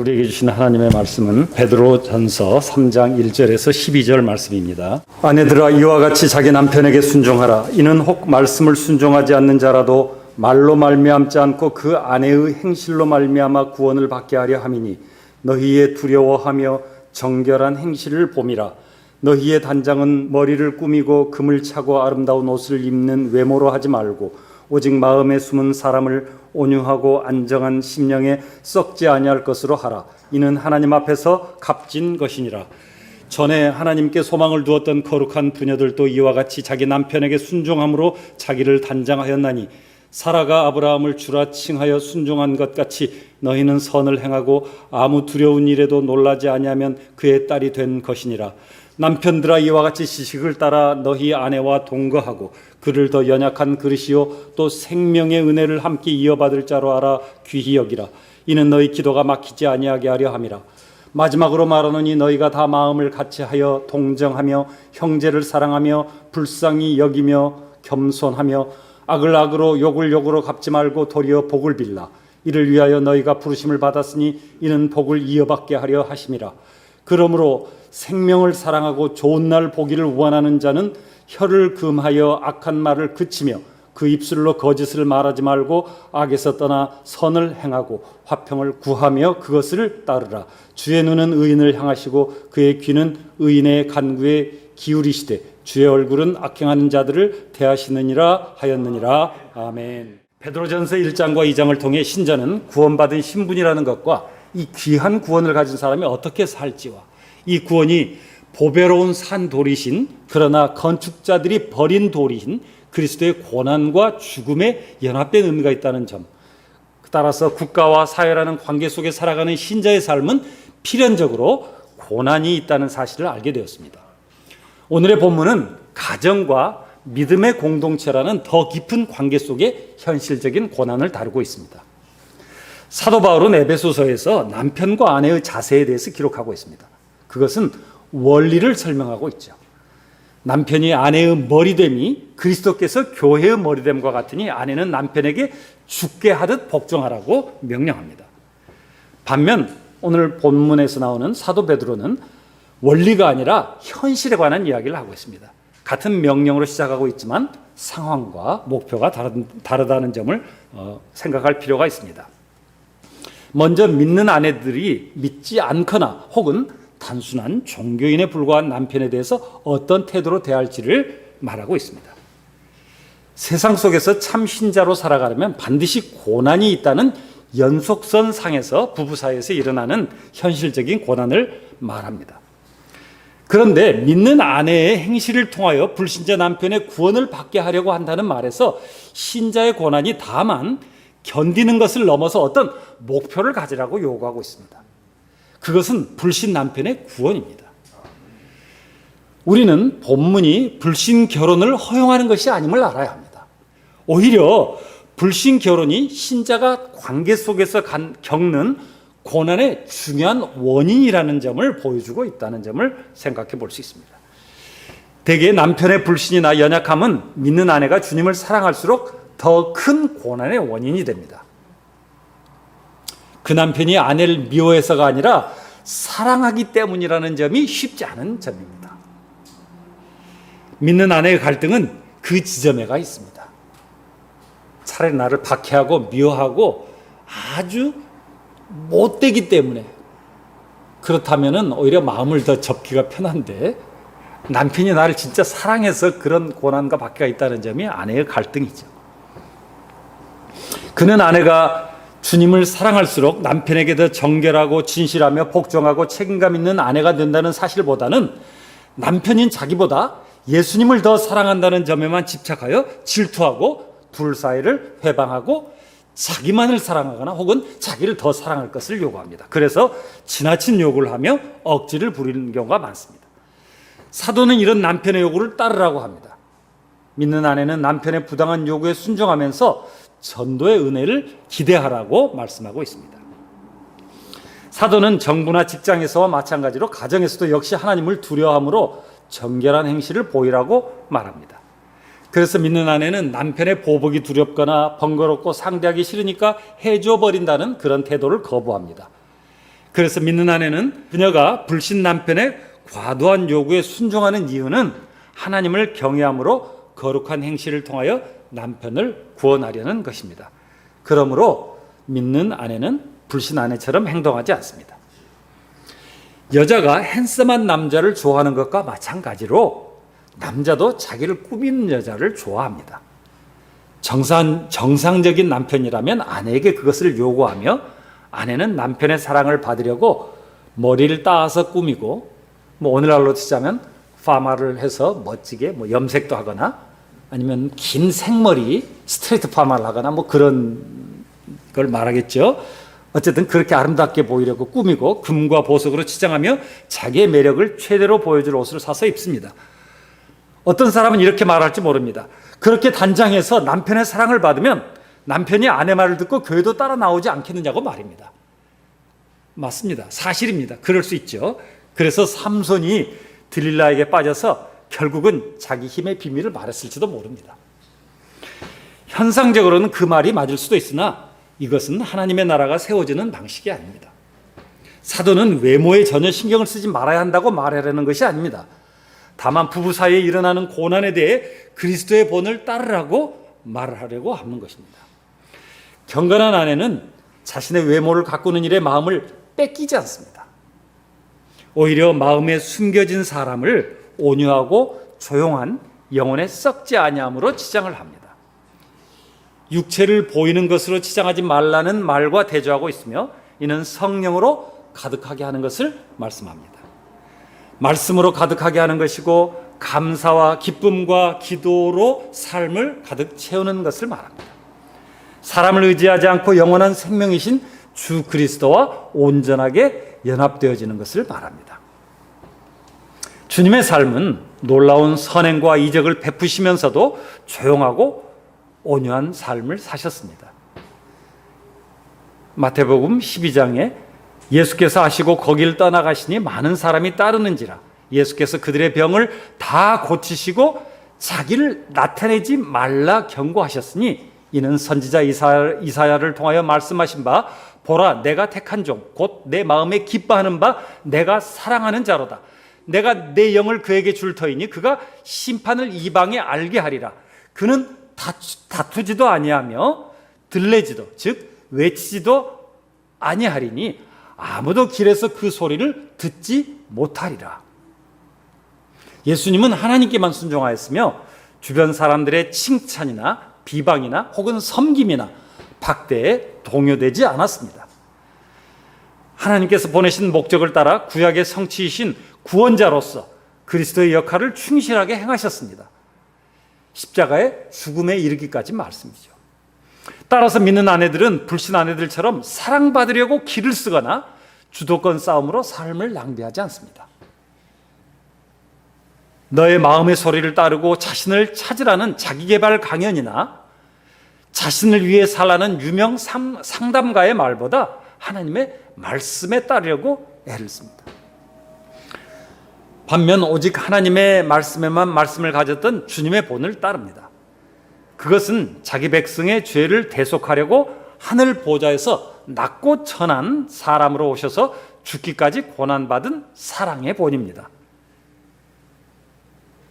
우리에게 주신 하나님의 말씀은 베드로전서 3장 1절에서 12절 말씀입니다. 아내들아 이와 같이 자기 남편에게 순종하라. 이는 혹 말씀을 순종하지 않는 자라도 말로 말미암지 않고 그 아내의 행실로 말미암아 구원을 받게 하려 함이니 너희의 두려워하며 정결한 행실을 봄이라. 너희의 단장은 머리를 꾸미고 금을 차고 아름다운 옷을 입는 외모로 하지 말고 오직 마음에 숨은 사람을 온유하고 안정한 심령에 썩지 아니할 것으로 하라. 이는 하나님 앞에서 값진 것이니라. 전에 하나님께 소망을 두었던 거룩한 부녀들도 이와 같이 자기 남편에게 순종함으로 자기를 단장하였나니 사라가 아브라함을 주라 칭하여 순종한 것 같이 너희는 선을 행하고 아무 두려운 일에도 놀라지 아니하면 그의 딸이 된 것이니라. 남편들아 이와 같이 지식을 따라 너희 아내와 동거하고 그를 더 연약한 그릇이요 또 생명의 은혜를 함께 이어받을 자로 알아 귀히 여기라. 이는 너희 기도가 막히지 아니하게 하려 함이라. 마지막으로 말하노니 너희가 다 마음을 같이하여 동정하며 형제를 사랑하며 불쌍히 여기며 겸손하며 악을 악으로 욕을 욕으로 갚지 말고 도리어 복을 빌라. 이를 위하여 너희가 부르심을 받았으니 이는 복을 이어받게 하려 하심이라. 그러므로 생명을 사랑하고 좋은 날 보기를 원하는 자는 혀를 금하여 악한 말을 그치며 그 입술로 거짓을 말하지 말고 악에서 떠나 선을 행하고 화평을 구하며 그것을 따르라. 주의 눈은 의인을 향하시고 그의 귀는 의인의 간구에 기울이시되 주의 얼굴은 악행하는 자들을 대하시느니라 하였느니라. 아멘. 베드로전서 1장과 2장을 통해 신자는 구원받은 신분이라는 것과 이 귀한 구원을 가진 사람이 어떻게 살지와 이 구원이 보배로운 산돌이신 그러나 건축자들이 버린 돌이신 그리스도의 고난과 죽음에 연합된 의미가 있다는 점, 따라서 국가와 사회라는 관계 속에 살아가는 신자의 삶은 필연적으로 고난이 있다는 사실을 알게 되었습니다. 오늘의 본문은 가정과 믿음의 공동체라는 더 깊은 관계 속의 현실적인 고난을 다루고 있습니다. 사도 바울은 에베소서에서 남편과 아내의 자세에 대해서 기록하고 있습니다. 그것은 원리를 설명하고 있죠. 남편이 아내의 머리됨이 그리스도께서 교회의 머리됨과 같으니 아내는 남편에게 죽게 하듯 복종하라고 명령합니다. 반면 오늘 본문에서 나오는 사도 베드로는 원리가 아니라 현실에 관한 이야기를 하고 있습니다. 같은 명령으로 시작하고 있지만 상황과 목표가 다르다는 점을 생각할 필요가 있습니다. 먼저 믿는 아내들이 믿지 않거나 혹은 단순한 종교인에 불과한 남편에 대해서 어떤 태도로 대할지를 말하고 있습니다. 세상 속에서 참 신자로 살아가려면 반드시 고난이 있다는 연속선 상에서 부부 사이에서 일어나는 현실적인 고난을 말합니다. 그런데 믿는 아내의 행실을 통하여 불신자 남편의 구원을 받게 하려고 한다는 말에서 신자의 고난이 다만 견디는 것을 넘어서 어떤 목표를 가지라고 요구하고 있습니다. 그것은 불신 남편의 구원입니다. 우리는 본문이 불신 결혼을 허용하는 것이 아님을 알아야 합니다. 오히려 불신 결혼이 신자가 관계 속에서 겪는 고난의 중요한 원인이라는 점을 보여주고 있다는 점을 생각해 볼 수 있습니다. 대개 남편의 불신이나 연약함은 믿는 아내가 주님을 사랑할수록 더 큰 고난의 원인이 됩니다. 그 남편이 아내를 미워해서가 아니라 사랑하기 때문이라는 점이 쉽지 않은 점입니다. 믿는 아내의 갈등은 그 지점에가 있습니다. 차라리 나를 박해하고 미워하고 아주 못되기 때문에 그렇다면 오히려 마음을 더 접기가 편한데 남편이 나를 진짜 사랑해서 그런 고난과 박해가 있다는 점이 아내의 갈등이죠. 그는 아내가 주님을 사랑할수록 남편에게 더 정결하고 진실하며 복종하고 책임감 있는 아내가 된다는 사실보다는 남편인 자기보다 예수님을 더 사랑한다는 점에만 집착하여 질투하고 둘 사이를 회방하고 자기만을 사랑하거나 혹은 자기를 더 사랑할 것을 요구합니다. 그래서 지나친 요구를 하며 억지를 부리는 경우가 많습니다. 사도는 이런 남편의 요구를 따르라고 합니다. 믿는 아내는 남편의 부당한 요구에 순종하면서 전도의 은혜를 기대하라고 말씀하고 있습니다. 사도는 정부나 직장에서와 마찬가지로 가정에서도 역시 하나님을 두려워함으로 정결한 행실을 보이라고 말합니다. 그래서 믿는 아내는 남편의 보복이 두렵거나 번거롭고 상대하기 싫으니까 해줘 버린다는 그런 태도를 거부합니다. 그래서 믿는 아내는 그녀가 불신 남편의 과도한 요구에 순종하는 이유는 하나님을 경외함으로 거룩한 행실을 통하여 남편을 구원하려는 것입니다. 그러므로 믿는 아내는 불신 아내처럼 행동하지 않습니다. 여자가 핸섬한 남자를 좋아하는 것과 마찬가지로 남자도 자기를 꾸미는 여자를 좋아합니다. 정상적인 남편이라면 아내에게 그것을 요구하며 아내는 남편의 사랑을 받으려고 머리를 따서 꾸미고 오늘날로 치자면 파마를 해서 멋지게 염색도 하거나 아니면 긴 생머리 스트레이트 파마를 하거나 그런 걸 말하겠죠. 어쨌든 그렇게 아름답게 보이려고 꾸미고 금과 보석으로 치장하며 자기의 매력을 최대로 보여줄 옷을 사서 입습니다. 어떤 사람은 이렇게 말할지 모릅니다. 그렇게 단장해서 남편의 사랑을 받으면 남편이 아내 말을 듣고 교회도 따라 나오지 않겠느냐고 말입니다. 맞습니다. 사실입니다. 그럴 수 있죠. 그래서 삼손이 들릴라에게 빠져서 결국은 자기 힘의 비밀을 말했을지도 모릅니다. 현상적으로는 그 말이 맞을 수도 있으나 이것은 하나님의 나라가 세워지는 방식이 아닙니다. 사도는 외모에 전혀 신경을 쓰지 말아야 한다고 말하려는 것이 아닙니다. 다만 부부 사이에 일어나는 고난에 대해 그리스도의 본을 따르라고 말을 하려고 하는 것입니다. 경건한 아내는 자신의 외모를 가꾸는 일에 마음을 뺏기지 않습니다. 오히려 마음에 숨겨진 사람을 온유하고 조용한 영혼에 썩지 아니함으로 치장을 합니다. 육체를 보이는 것으로 치장하지 말라는 말과 대조하고 있으며 이는 성령으로 가득하게 하는 것을 말씀합니다. 말씀으로 가득하게 하는 것이고 감사와 기쁨과 기도로 삶을 가득 채우는 것을 말합니다. 사람을 의지하지 않고 영원한 생명이신 주 그리스도와 온전하게 연합되어지는 것을 말합니다. 주님의 삶은 놀라운 선행과 이적을 베푸시면서도 조용하고 온유한 삶을 사셨습니다. 마태복음 12장에 예수께서 하시고 거기를 떠나가시니 많은 사람이 따르는지라 예수께서 그들의 병을 다 고치시고 자기를 나타내지 말라 경고하셨으니 이는 선지자 이사야를 통하여 말씀하신 바 보라 내가 택한 종 곧 내 마음에 기뻐하는 바 내가 사랑하는 자로다. 내가 내 영을 그에게 줄 터이니 그가 심판을 이방에 알게 하리라. 그는 다투지도 아니하며 들레지도 즉 외치지도 아니하리니 아무도 길에서 그 소리를 듣지 못하리라. 예수님은 하나님께만 순종하였으며 주변 사람들의 칭찬이나 비방이나 혹은 섬김이나 박대에 동요되지 않았습니다. 하나님께서 보내신 목적을 따라 구약의 성취이신 구원자로서 그리스도의 역할을 충실하게 행하셨습니다. 십자가의 죽음에 이르기까지 말씀이죠. 따라서 믿는 아내들은 불신 아내들처럼 사랑받으려고 기를 쓰거나 주도권 싸움으로 삶을 낭비하지 않습니다. 너의 마음의 소리를 따르고 자신을 찾으라는 자기개발 강연이나 자신을 위해 살라는 유명 상담가의 말보다 하나님의 말씀에 따르려고 애를 씁니다. 반면 오직 하나님의 말씀에만 말씀을 가졌던 주님의 본을 따릅니다. 그것은 자기 백성의 죄를 대속하려고 하늘 보좌에서 낮고 천한 사람으로 오셔서 죽기까지 고난받은 사랑의 본입니다.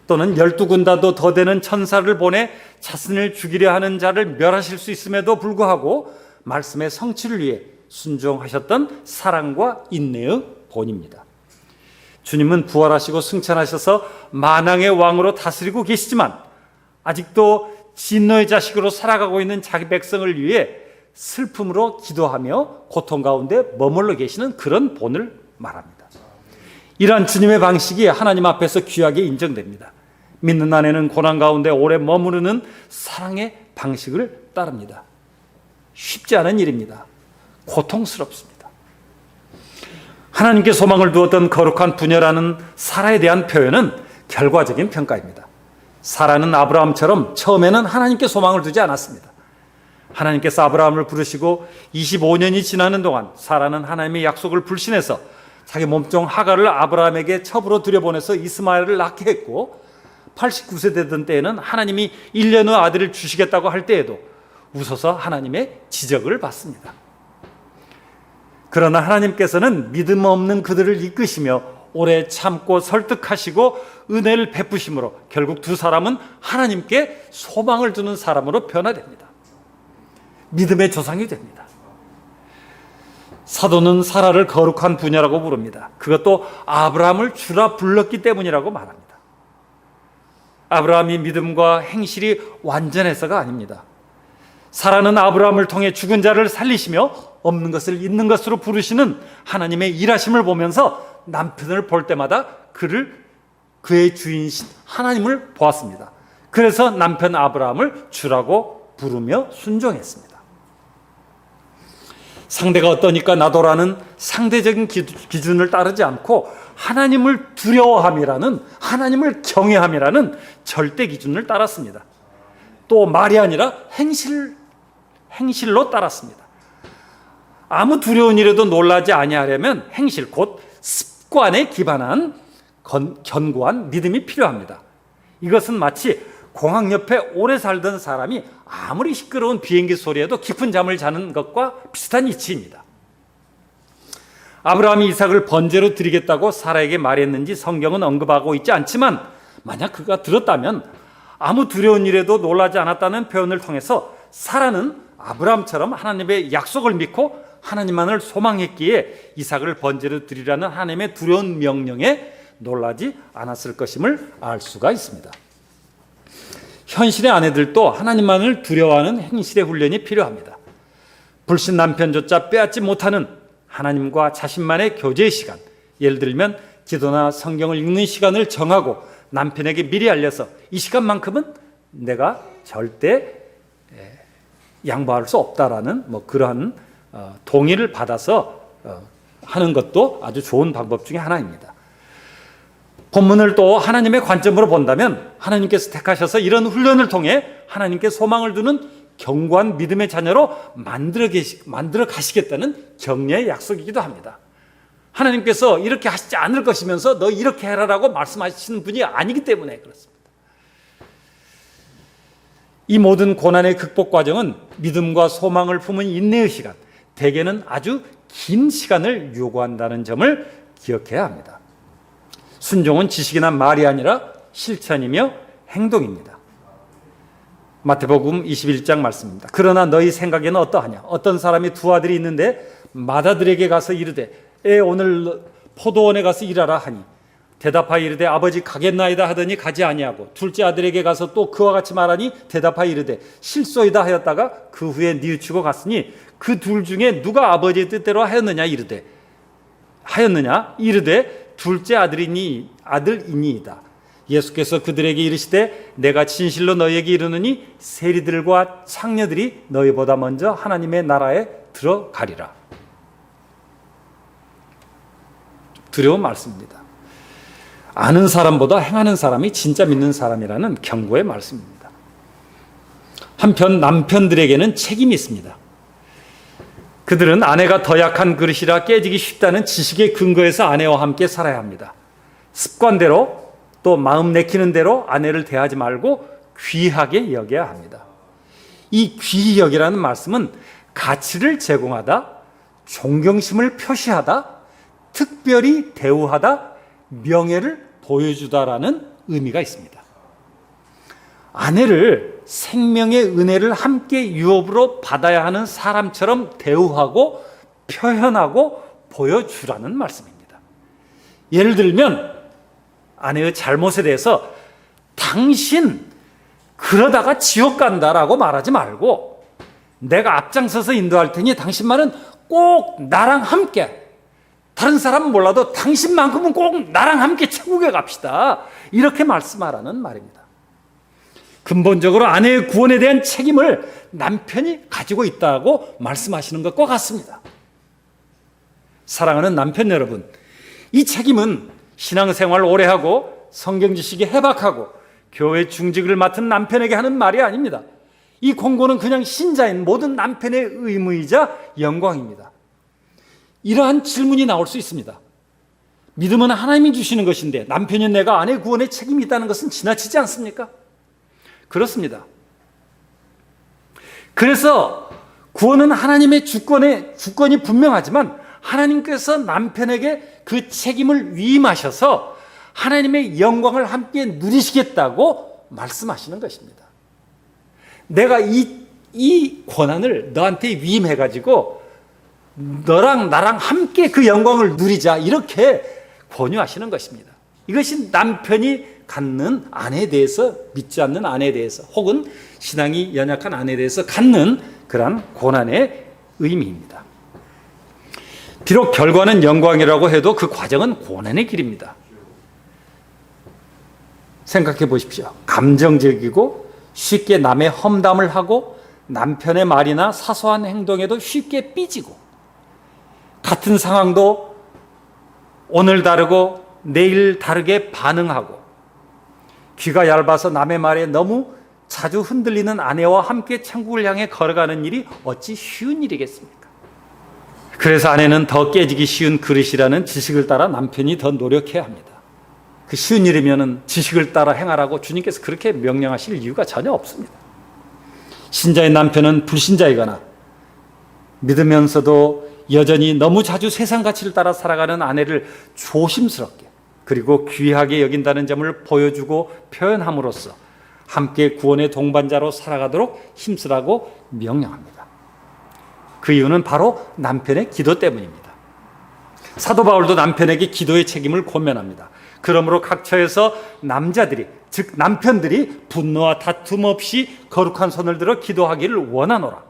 또는 12군단도 더 되는 천사를 보내 자신을 죽이려 하는 자를 멸하실 수 있음에도 불구하고 말씀의 성취를 위해 순종하셨던 사랑과 인내의 본입니다. 주님은 부활하시고 승천하셔서 만왕의 왕으로 다스리고 계시지만 아직도 진노의 자식으로 살아가고 있는 자기 백성을 위해 슬픔으로 기도하며 고통 가운데 머물러 계시는 그런 본을 말합니다. 이러한 주님의 방식이 하나님 앞에서 귀하게 인정됩니다. 믿는 아내는 고난 가운데 오래 머무르는 사랑의 방식을 따릅니다. 쉽지 않은 일입니다. 고통스럽습니다. 하나님께 소망을 두었던 거룩한 부녀라는 사라에 대한 표현은 결과적인 평가입니다. 사라는 아브라함처럼 처음에는 하나님께 소망을 두지 않았습니다. 하나님께서 아브라함을 부르시고 25년이 지나는 동안 사라는 하나님의 약속을 불신해서 자기 몸종 하갈을 아브라함에게 첩으로 들여보내서 이스마엘을 낳게 했고 89세 되던 때에는 하나님이 1년 후 아들을 주시겠다고 할 때에도 웃어서 하나님의 지적을 받습니다. 그러나 하나님께서는 믿음 없는 그들을 이끄시며 오래 참고 설득하시고 은혜를 베푸심으로 결국 두 사람은 하나님께 소망을 두는 사람으로 변화됩니다. 믿음의 조상이 됩니다. 사도는 사라를 거룩한 부녀라고 부릅니다. 그것도 아브라함을 주라 불렀기 때문이라고 말합니다. 아브라함이 믿음과 행실이 완전해서가 아닙니다. 사라는 아브라함을 통해 죽은 자를 살리시며 없는 것을 있는 것으로 부르시는 하나님의 일하심을 보면서 남편을 볼 때마다 그의 주인이신 하나님을 보았습니다. 그래서 남편 아브라함을 주라고 부르며 순종했습니다. 상대가 어떠니까 나도라는 상대적인 기준을 따르지 않고 하나님을 두려워함이라는, 하나님을 경외함이라는 절대 기준을 따랐습니다. 또 말이 아니라 행실로 따랐습니다. 아무 두려운 일에도 놀라지 아니하려면 행실, 곧 습관에 기반한 견고한 믿음이 필요합니다. 이것은 마치 공항 옆에 오래 살던 사람이 아무리 시끄러운 비행기 소리에도 깊은 잠을 자는 것과 비슷한 이치입니다. 아브라함이 이삭을 번제로 드리겠다고 사라에게 말했는지 성경은 언급하고 있지 않지만 만약 그가 들었다면 아무 두려운 일에도 놀라지 않았다는 표현을 통해서 사라는 아브라함처럼 하나님의 약속을 믿고 하나님만을 소망했기에 이삭을 번제로 드리라는 하나님의 두려운 명령에 놀라지 않았을 것임을 알 수가 있습니다. 현실의 아내들도 하나님만을 두려워하는 행실의 훈련이 필요합니다. 불신 남편조차 빼앗지 못하는 하나님과 자신만의 교제의 시간, 예를 들면 기도나 성경을 읽는 시간을 정하고 남편에게 미리 알려서 이 시간만큼은 내가 절대 양보할 수 없다라는 그러한 동의를 받아서 하는 것도 아주 좋은 방법 중에 하나입니다. 본문을 또 하나님의 관점으로 본다면 하나님께서 택하셔서 이런 훈련을 통해 하나님께 소망을 두는 견고한 믿음의 자녀로 만들어 가시겠다는 격려의 약속이기도 합니다. 하나님께서 이렇게 하시지 않을 것이면서 너 이렇게 해라라고 말씀하시는 분이 아니기 때문에 그렇습니다. 이 모든 고난의 극복 과정은 믿음과 소망을 품은 인내의 시간, 대개는 아주 긴 시간을 요구한다는 점을 기억해야 합니다. 순종은 지식이나 말이 아니라 실천이며 행동입니다. 마태복음 21장 말씀입니다. 그러나 너희 생각에는 어떠하냐? 어떤 사람이 두 아들이 있는데 맏아들에게 가서 이르되 오늘 포도원에 가서 일하라 하니 대답하여 이르되 아버지 가겠나이다 하더니 가지 아니하고 둘째 아들에게 가서 또 그와 같이 말하니 대답하여 이르되 실소이다 하였다가 그 후에 뉘우치고 갔으니 그 둘 중에 누가 아버지의 뜻대로 하였느냐 이르되 둘째 아들이니이다. 예수께서 그들에게 이르시되 내가 진실로 너희에게 이르노니 세리들과 창녀들이 너희보다 먼저 하나님의 나라에 들어가리라. 두려운 말씀입니다. 아는 사람보다 행하는 사람이 진짜 믿는 사람이라는 경고의 말씀입니다. 한편 남편들에게는 책임이 있습니다. 그들은 아내가 더 약한 그릇이라 깨지기 쉽다는 지식의 근거에서 아내와 함께 살아야 합니다. 습관대로 또 마음 내키는 대로 아내를 대하지 말고 귀하게 여겨야 합니다. 이 귀히 여기라는 말씀은 가치를 제공하다, 존경심을 표시하다, 특별히 대우하다, 명예를 보여주다라는 의미가 있습니다. 아내를 생명의 은혜를 함께 유업으로 받아야 하는 사람처럼 대우하고 표현하고 보여주라는 말씀입니다. 예를 들면 아내의 잘못에 대해서 당신 그러다가 지옥 간다라고 말하지 말고 내가 앞장서서 인도할 테니 당신만은 꼭 나랑 함께, 다른 사람은 몰라도 당신만큼은 꼭 나랑 함께 천국에 갑시다, 이렇게 말씀하라는 말입니다. 근본적으로 아내의 구원에 대한 책임을 남편이 가지고 있다고 말씀하시는 것과 같습니다. 사랑하는 남편 여러분, 이 책임은 신앙생활을 오래 하고 성경 지식이 해박하고 교회 중직을 맡은 남편에게 하는 말이 아닙니다. 이 공고는 그냥 신자인 모든 남편의 의무이자 영광입니다. 이러한 질문이 나올 수 있습니다. 믿음은 하나님이 주시는 것인데 남편인 내가 아내 구원에 책임이 있다는 것은 지나치지 않습니까? 그렇습니다. 그래서 구원은 하나님의 주권이 분명하지만 하나님께서 남편에게 그 책임을 위임하셔서 하나님의 영광을 함께 누리시겠다고 말씀하시는 것입니다. 내가 이 권한을 너한테 위임해가지고 너랑 나랑 함께 그 영광을 누리자, 이렇게 권유하시는 것입니다. 이것이 남편이 갖는 아내에 대해서, 믿지 않는 아내에 대해서, 혹은 신앙이 연약한 아내에 대해서 갖는 그러한 고난의 의미입니다. 비록 결과는 영광이라고 해도 그 과정은 고난의 길입니다. 생각해 보십시오. 감정적이고 쉽게 남의 험담을 하고 남편의 말이나 사소한 행동에도 쉽게 삐지고, 같은 상황도 오늘 다르고 내일 다르게 반응하고, 귀가 얇아서 남의 말에 너무 자주 흔들리는 아내와 함께 천국을 향해 걸어가는 일이 어찌 쉬운 일이겠습니까? 그래서 아내는 더 깨지기 쉬운 그릇이라는 지식을 따라 남편이 더 노력해야 합니다. 그 쉬운 일이면 지식을 따라 행하라고 주님께서 그렇게 명령하실 이유가 전혀 없습니다. 신자의 남편은 불신자이거나 믿으면서도 여전히 너무 자주 세상 가치를 따라 살아가는 아내를 조심스럽게 그리고 귀하게 여긴다는 점을 보여주고 표현함으로써 함께 구원의 동반자로 살아가도록 힘쓰라고 명령합니다. 그 이유는 바로 남편의 기도 때문입니다. 사도 바울도 남편에게 기도의 책임을 권면합니다. 그러므로 각 처에서 남자들이, 즉 남편들이 분노와 다툼 없이 거룩한 손을 들어 기도하기를 원하노라.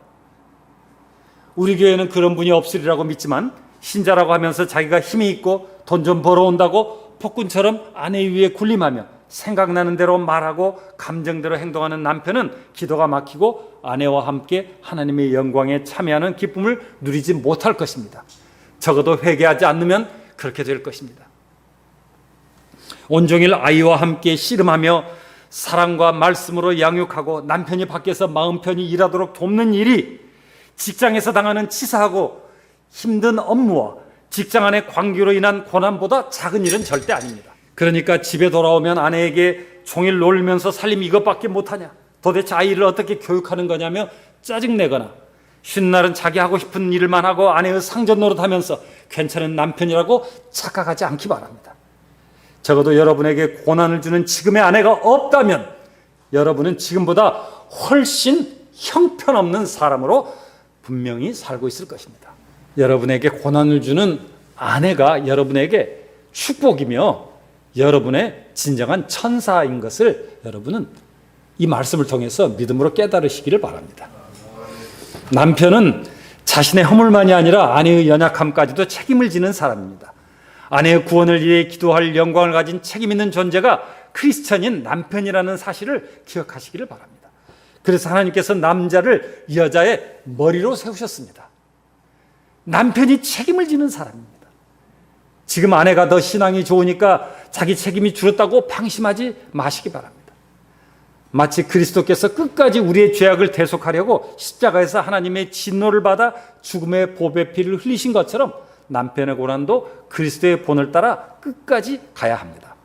우리 교회는 그런 분이 없으리라고 믿지만, 신자라고 하면서 자기가 힘이 있고 돈 좀 벌어온다고 폭군처럼 아내 위에 군림하며 생각나는 대로 말하고 감정대로 행동하는 남편은 기도가 막히고 아내와 함께 하나님의 영광에 참여하는 기쁨을 누리지 못할 것입니다. 적어도 회개하지 않으면 그렇게 될 것입니다. 온종일 아이와 함께 씨름하며 사랑과 말씀으로 양육하고 남편이 밖에서 마음 편히 일하도록 돕는 일이 직장에서 당하는 치사하고 힘든 업무와 직장 안의 관계로 인한 고난보다 작은 일은 절대 아닙니다. 그러니까 집에 돌아오면 아내에게 종일 놀면서 살림 이것밖에 못하냐, 도대체 아이를 어떻게 교육하는 거냐며 짜증내거나, 쉬는 날은 자기 하고 싶은 일만 하고 아내의 상전 노릇하면서 괜찮은 남편이라고 착각하지 않기 바랍니다. 적어도 여러분에게 고난을 주는 지금의 아내가 없다면 여러분은 지금보다 훨씬 형편없는 사람으로 분명히 살고 있을 것입니다. 여러분에게 고난을 주는 아내가 여러분에게 축복이며 여러분의 진정한 천사인 것을 여러분은 이 말씀을 통해서 믿음으로 깨달으시기를 바랍니다. 남편은 자신의 허물만이 아니라 아내의 연약함까지도 책임을 지는 사람입니다. 아내의 구원을 위해 기도할 영광을 가진 책임 있는 존재가 크리스천인 남편이라는 사실을 기억하시기를 바랍니다. 그래서 하나님께서 남자를 여자의 머리로 세우셨습니다. 남편이 책임을 지는 사람입니다. 지금 아내가 더 신앙이 좋으니까 자기 책임이 줄었다고 방심하지 마시기 바랍니다. 마치 그리스도께서 끝까지 우리의 죄악을 대속하려고 십자가에서 하나님의 진노를 받아 죽음의 보배 피를 흘리신 것처럼 남편의 고난도 그리스도의 본을 따라 끝까지 가야 합니다.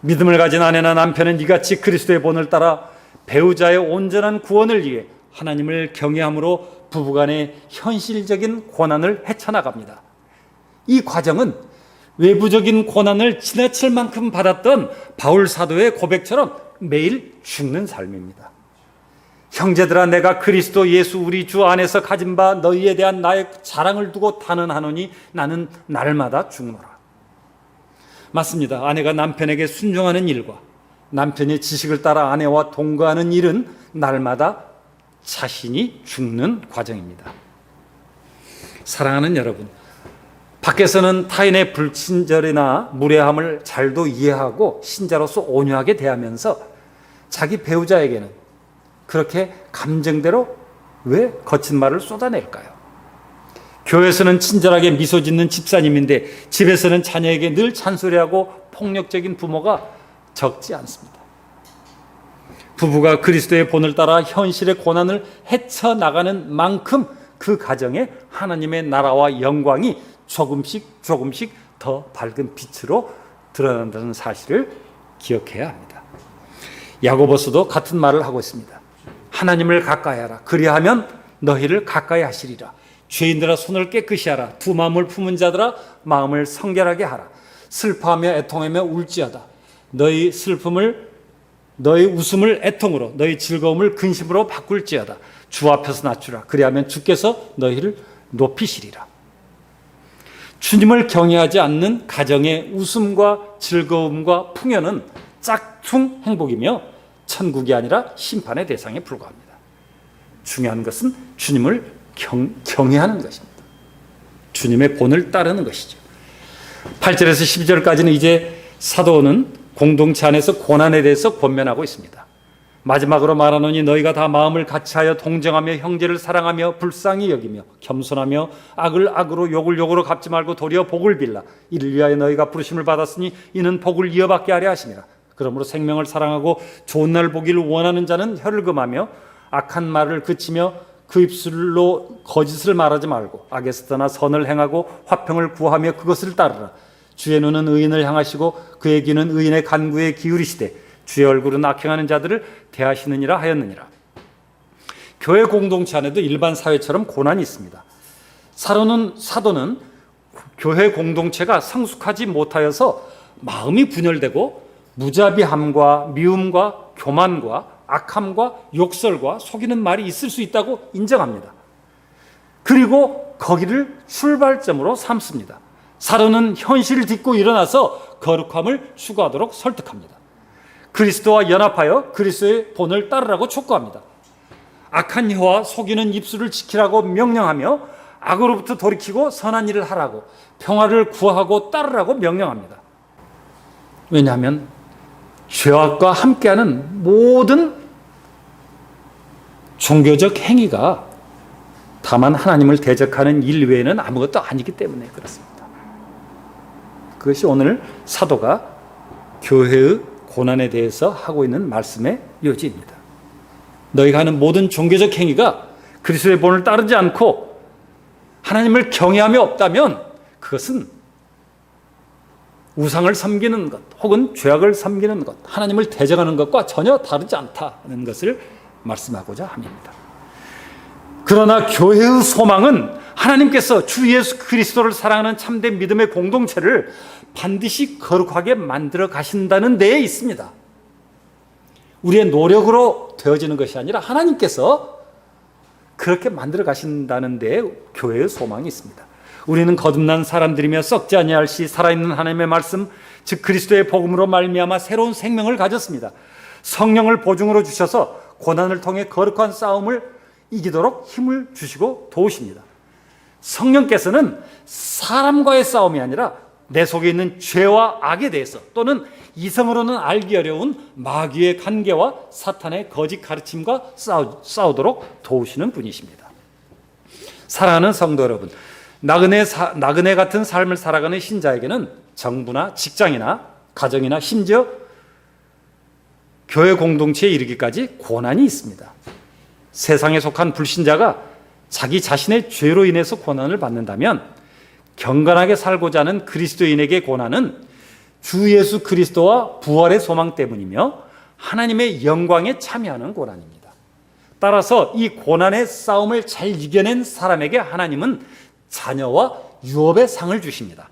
믿음을 가진 아내나 남편은 이같이 그리스도의 본을 따라 배우자의 온전한 구원을 위해 하나님을 경외함으로 부부간의 현실적인 고난을 헤쳐나갑니다. 이 과정은 외부적인 고난을 지나칠 만큼 받았던 바울 사도의 고백처럼 매일 죽는 삶입니다. 형제들아, 내가 그리스도 예수 우리 주 안에서 가진 바 너희에 대한 나의 자랑을 두고 단언하노니 나는 날마다 죽노라. 맞습니다. 아내가 남편에게 순종하는 일과 남편의 지식을 따라 아내와 동거하는 일은 날마다 자신이 죽는 과정입니다. 사랑하는 여러분, 밖에서는 타인의 불친절이나 무례함을 잘도 이해하고 신자로서 온유하게 대하면서 자기 배우자에게는 그렇게 감정대로 왜 거친 말을 쏟아낼까요? 교회에서는 친절하게 미소 짓는 집사님인데 집에서는 자녀에게 늘 잔소리하고 폭력적인 부모가 적지 않습니다. 부부가 그리스도의 본을 따라 현실의 고난을 헤쳐나가는 만큼 그 가정에 하나님의 나라와 영광이 조금씩 더 밝은 빛으로 드러난다는 사실을 기억해야 합니다. 야고보서도 같은 말을 하고 있습니다. 하나님을 가까이 하라. 그리하면 너희를 가까이 하시리라. 죄인들아 손을 깨끗이 하라. 두 마음을 품은 자들아 마음을 성결하게 하라. 슬퍼하며 애통하며 울지어다. 너희 웃음을 애통으로, 너희 즐거움을 근심으로 바꿀지어다. 주 앞에서 낮추라. 그리하면 주께서 너희를 높이시리라. 주님을 경외하지 않는 가정의 웃음과 즐거움과 풍요는 짝퉁 행복이며 천국이 아니라 심판의 대상에 불과합니다. 중요한 것은 주님을 경외하는 것입니다. 주님의 본을 따르는 것이죠. 8절에서 12절까지는 이제 사도는 공동체 안에서 고난에 대해서 권면하고 있습니다. 마지막으로 말하노니 너희가 다 마음을 같이하여 동정하며 형제를 사랑하며 불쌍히 여기며 겸손하며 악을 악으로 욕을 욕으로 갚지 말고 도리어 복을 빌라. 이를 위하여 너희가 부르심을 받았으니 이는 복을 이어받게 하려 하심이라. 그러므로 생명을 사랑하고 좋은 날 보기를 원하는 자는 혀를 금하며 악한 말을 그치며 그 입술로 거짓을 말하지 말고 악에서 떠나 선을 행하고 화평을 구하며 그것을 따르라. 주의 눈은 의인을 향하시고 그의 귀는 의인의 간구에 기울이시되 주의 얼굴은 악행하는 자들을 대하시느니라 하였느니라. 교회 공동체 안에도 일반 사회처럼 고난이 있습니다. 사도는 교회 공동체가 성숙하지 못하여서 마음이 분열되고 무자비함과 미움과 교만과 악함과 욕설과 속이는 말이 있을 수 있다고 인정합니다. 그리고 거기를 출발점으로 삼습니다. 사도는 현실을 딛고 일어나서 거룩함을 추구하도록 설득합니다. 그리스도와 연합하여 그리스도의 본을 따르라고 촉구합니다. 악한 혀와 속이는 입술을 지키라고 명령하며 악으로부터 돌이키고 선한 일을 하라고, 평화를 구하고 따르라고 명령합니다. 왜냐하면 죄악과 함께하는 모든 종교적 행위가 다만 하나님을 대적하는 일 외에는 아무것도 아니기 때문에 그렇습니다. 그것이 오늘 사도가 교회의 고난에 대해서 하고 있는 말씀의 요지입니다. 너희가 하는 모든 종교적 행위가 그리스도의 본을 따르지 않고 하나님을 경외함이 없다면 그것은 우상을 섬기는 것 혹은 죄악을 섬기는 것, 하나님을 대적하는 것과 전혀 다르지 않다는 것을 말씀하고자 합니다. 그러나 교회의 소망은 하나님께서 주 예수 그리스도를 사랑하는 참된 믿음의 공동체를 반드시 거룩하게 만들어 가신다는 데에 있습니다. 우리의 노력으로 되어지는 것이 아니라 하나님께서 그렇게 만들어 가신다는 데에 교회의 소망이 있습니다. 우리는 거듭난 사람들이며 썩지 아니할 시 살아있는 하나님의 말씀, 즉 그리스도의 복음으로 말미암아 새로운 생명을 가졌습니다. 성령을 보증으로 주셔서 고난을 통해 거룩한 싸움을 이기도록 힘을 주시고 도우십니다. 성령께서는 사람과의 싸움이 아니라 내 속에 있는 죄와 악에 대해서 또는 이성으로는 알기 어려운 마귀의 관계와 사탄의 거짓 가르침과 싸우도록 도우시는 분이십니다. 사랑하는 성도 여러분, 나그네 같은 삶을 살아가는 신자에게는 정부나 직장이나 가정이나 심지어 교회 공동체에 이르기까지 고난이 있습니다. 세상에 속한 불신자가 자기 자신의 죄로 인해서 고난을 받는다면 경건하게 살고자 하는 그리스도인에게 고난은 주 예수 그리스도와 부활의 소망 때문이며 하나님의 영광에 참여하는 고난입니다. 따라서 이 고난의 싸움을 잘 이겨낸 사람에게 하나님은 자녀와 유업의 상을 주십니다.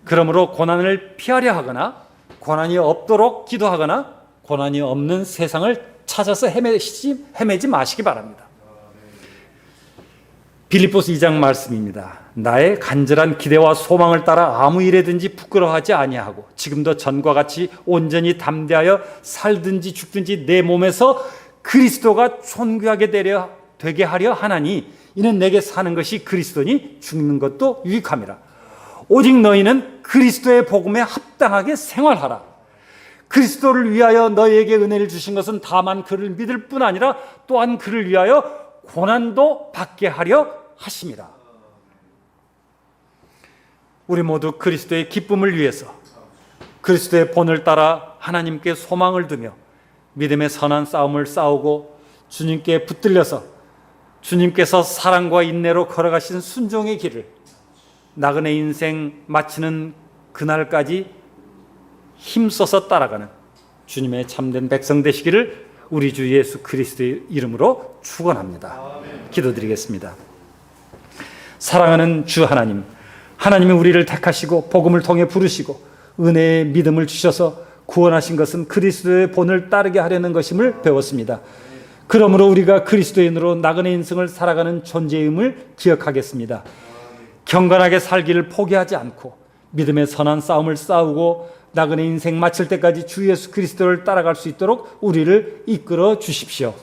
그러므로 고난을 피하려 하거나 고난이 없도록 기도하거나 고난이 없는 세상을 찾아서 헤매지 마시기 바랍니다. 빌립보서 2장 말씀입니다. 나의 간절한 기대와 소망을 따라 아무 일에든지 부끄러워하지 아니하고 지금도 전과 같이 온전히 담대하여 살든지 죽든지 내 몸에서 그리스도가 존귀하게 되게 하려 하나니 이는 내게 사는 것이 그리스도니 죽는 것도 유익함이라. 오직 너희는 그리스도의 복음에 합당하게 생활하라. 그리스도를 위하여 너희에게 은혜를 주신 것은 다만 그를 믿을 뿐 아니라 또한 그를 위하여 고난도 받게 하려 하심이라. 우리 모두 그리스도의 기쁨을 위해서 그리스도의 본을 따라 하나님께 소망을 두며 믿음의 선한 싸움을 싸우고 주님께 붙들려서 주님께서 사랑과 인내로 걸어가신 순종의 길을 나그네 인생 마치는 그날까지 힘써서 따라가는 주님의 참된 백성 되시기를 우리 주 예수 그리스도의 이름으로 축원합니다. 기도드리겠습니다. 사랑하는 주 하나님, 하나님이 우리를 택하시고 복음을 통해 부르시고 은혜의 믿음을 주셔서 구원하신 것은 그리스도의 본을 따르게 하려는 것임을 배웠습니다. 그러므로 우리가 그리스도인으로 나그네 인생을 살아가는 존재임을 기억하겠습니다. 경건하게 살기를 포기하지 않고 믿음의 선한 싸움을 싸우고 나그네 인생 마칠 때까지 주 예수 그리스도를 따라갈 수 있도록 우리를 이끌어 주십시오.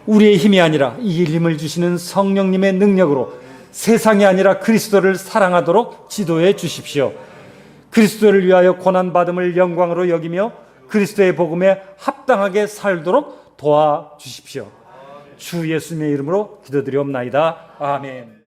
우리의 힘이 아니라 이길 힘을 주시는 성령님의 능력으로 세상이 아니라 그리스도를 사랑하도록 지도해 주십시오. 그리스도를 위하여 고난받음을 영광으로 여기며 그리스도의 복음에 합당하게 살도록 도와주십시오. 주 예수님의 이름으로 기도드리옵나이다. 아멘.